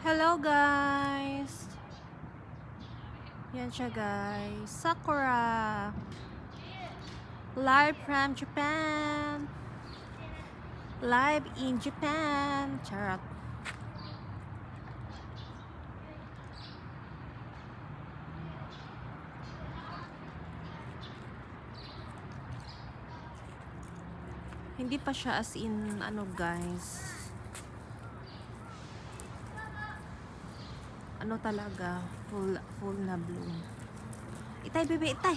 Hello guys! Yan siya guys. Sakura! Live from Japan! Live in Japan! Charot. Hindi pa siya as in ano guys. Ano talaga, full na bloom. Itay bebe, itay.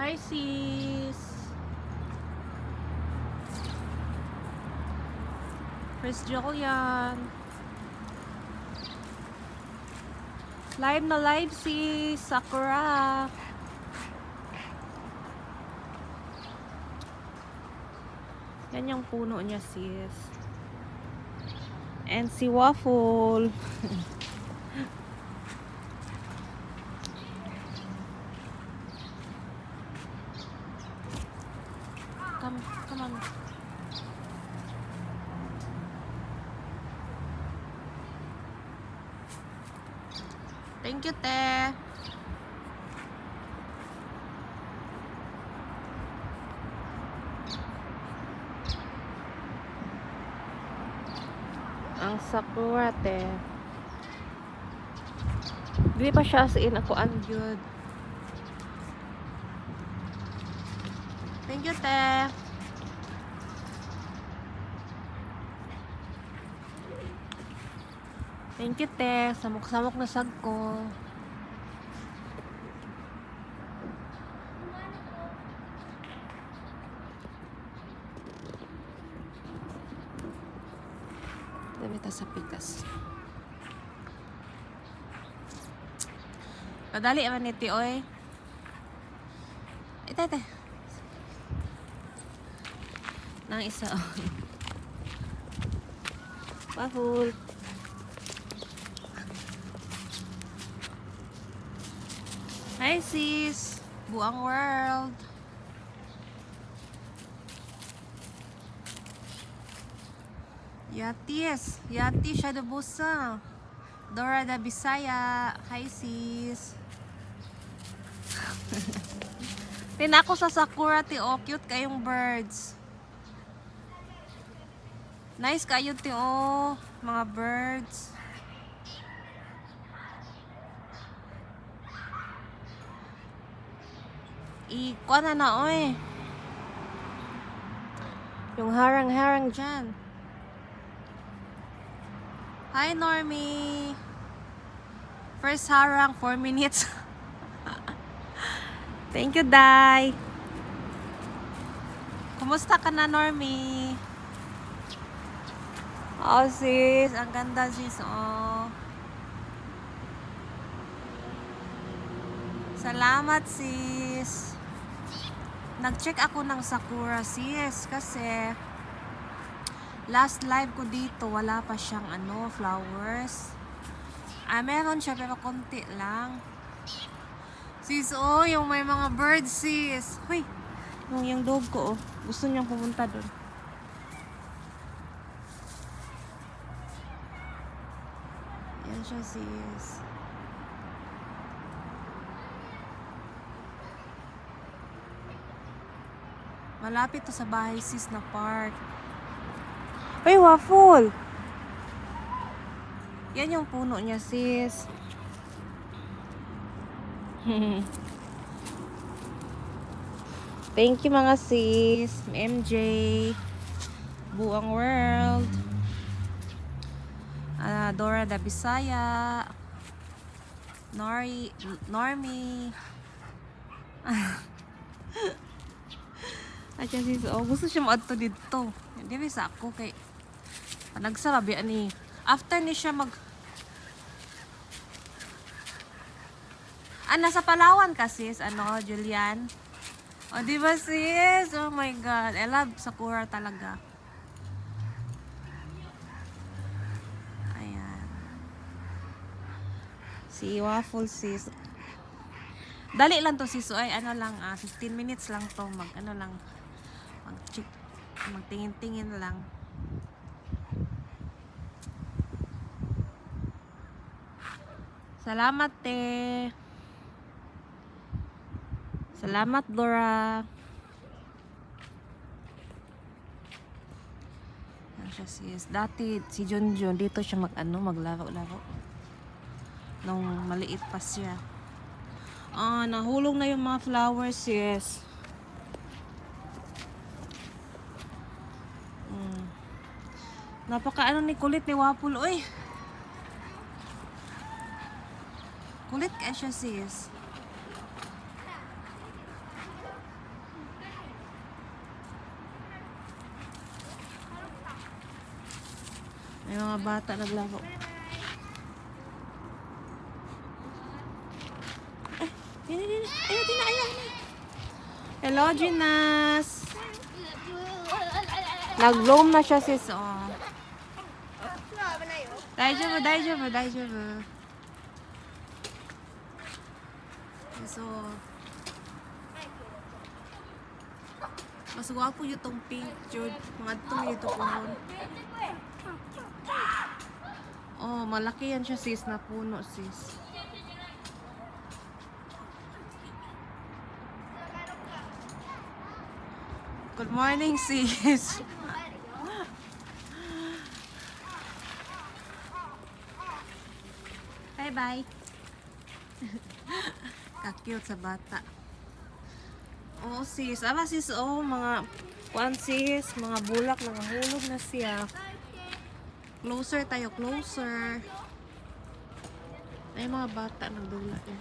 Hi sis. Chris Julian. Live na live sis. Sakura. Yan yung puno niya sis. And si Waffle. Come on. Thank you, te. Ang sakura, te. Dili pa siya as in ako ang good. Thank you, te. Thank you, te. Samok-samok na sag ko. Damita sa pikas. Kadali man iti, oy. Ite. Nang isa, oh. Waffle. Hi sis, buang world. Yati siya da busa. Dora da Bisaya. Hi sis. Tinako sa Sakura ti oh, cute kayong birds. Nice kayo ti oh, mga birds. Ikuha na oy. Yung harang-harang dyan. Hi Normie. First harang 4 minutes. Thank you, Dai. Kumusta ka na, Normie? Oh, sis. Ang ganda, sis. Oh. Salamat, sis. Nag-check ako ng Sakura, sis. Kasi last live ko dito, wala pa siyang flowers. Meron siya pero konti lang. Sis, oh, yung may mga birds, sis. Hoy, yung dog ko, oh. Gusto niyang pumunta doon. Yan siya, sis. Malapit to sa bahay, sis, na park. Ay, Waffle! Yan yung puno niya, sis. Thank you mga sis. MJ. Buang world. Dora da Bisaya. Normie. At yan sis. Oh, gusto siya maadto dito. Hindi bisa ako kay nagsarabi ani. After ni siya Nasa Palawan ka sis, Julian? O, di ba sis? Oh my God. I love Sakura talaga. Ayan. Si Waffle sis. Dali lang to sis. Ay, 15 minutes lang to. Magtingin-tingin lang. Salamat te. Salamat Dora. Yan siya sis. Dati si Junjun dito siya maglaro-laro. Nung maliit pa siya. Nahulog na yung mga flowers sis. Napaka ni kulit ni Wapol. Uy. Kulit ka siya sis. May mga bata naglaro. Ayun. Hello, Ginas. Nag-bloom na siya sis. Daijoubu. So, mas gwapo yung tong pink jud. Mga itong ito puno. Malaki yan siya sis na puno sis. Good morning sis. Bye. Ka-cute sa bata. Oo sis. Sis, mga sis, mga bulak, nangahulog na siya. Closer tayo. Ay, mga bata nagdula din.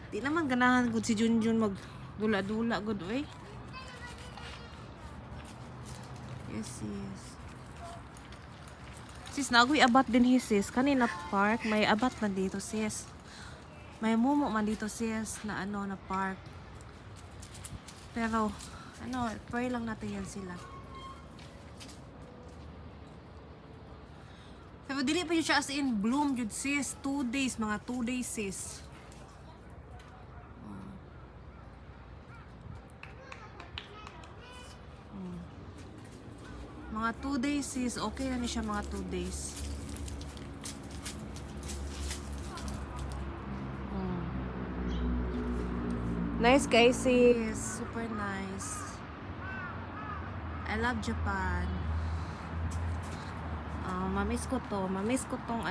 Di naman ganahan good si Junjun magdula-dula good way. Yes. Sis, nagoy abat din sis. Kanina park, may abat man dito sis. May mumo man dito sis na na park. Pero, pray lang natin yan sila. Pero dili pa yun siya as in bloom yun sis. 2 days, mga 2 days sis. Mga 2 days sis, okay na siya mga 2 days. Nice guys sis, super nice. I love Japan. Mamiss ko tong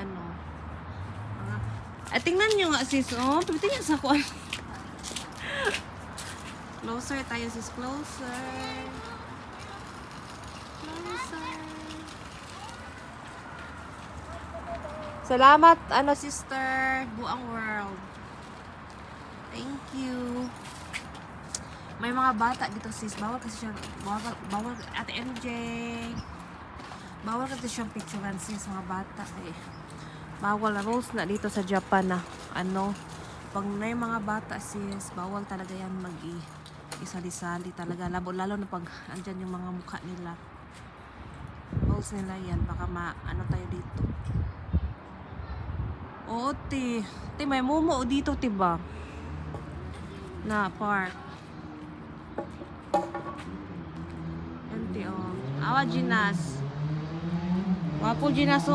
tingnan nyo nga sis, tingnan sa ko. Closer tayo sis, closer. Salamat, sister, buang world. Thank you. May mga bata dito sis, bawal kasi siya, bawal at MJ. Bawal kasi siyang picturean sis, mga bata bawal na rules na dito sa Japan na pag may mga bata sis, bawal talaga yan isali-sali talaga, lalo na pag andyan yung mga mukha nila. Rules nila yan, baka tayo dito. Oo, may mumo dito, tiba? Na park. Awa, Ginas. Wapo, Ginas,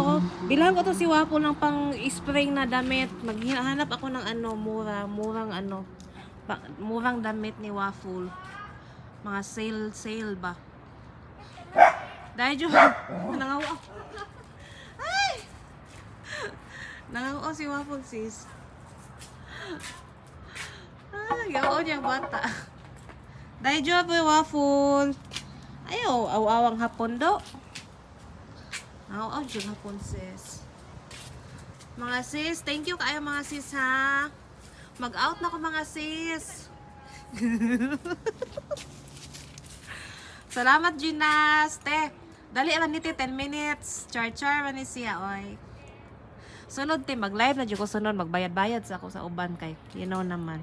bilhan ko to si Wapo ng pang-spray na damit. Maghanap ako ng murang damit ni Waffle. Mga sale ba? Dahil nangawa. Nangango si Waffle sis. Gawa niyang bata. Dahil Waffle. Ayaw, awawang hapon do. Aw, yung hapon sis. Mga sis, thank you kayo mga sis ha. Mag-out na ko mga sis. Salamat Ginas. Dali alam nito 10 minutes. Char man ni siya oy. Sunod te mag-live na jud ko sunod, magbayad-bayad sa ako sa uban kay you know naman.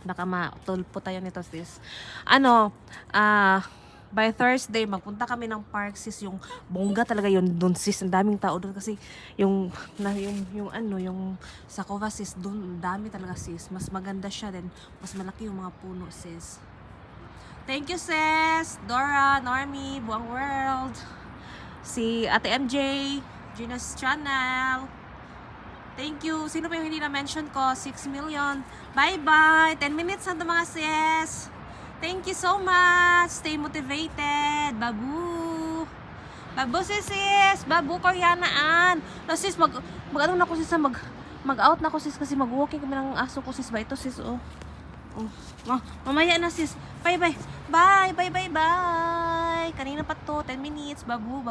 Baka matulpo tayo nito sis. Ano, by Thursday magpunta kami ng park sis, yung bongga talaga yun doon sis, ang daming tao doon kasi yung sa Cova sis doon dami talaga sis, mas maganda siya din, mas malaki yung mga puno sis. Thank you sis, Dora, Normie, Buang World, si Ate MJ, Gina's Channel. Thank you. Sino pa yung hindi na-mention ko? 6 million. Bye-bye. 10 minutes na ito mga sis. Thank you so much. Stay motivated. Babu. Babu sis. Babu Koreanaan. No sis, mag-ano na ko sis, mag-out na ko sis kasi mag-walking kami ng aso ko sis. Ba ito sis, oh. Mamaya na sis. Bye. Kanina pa to. 10 minutes. Babu.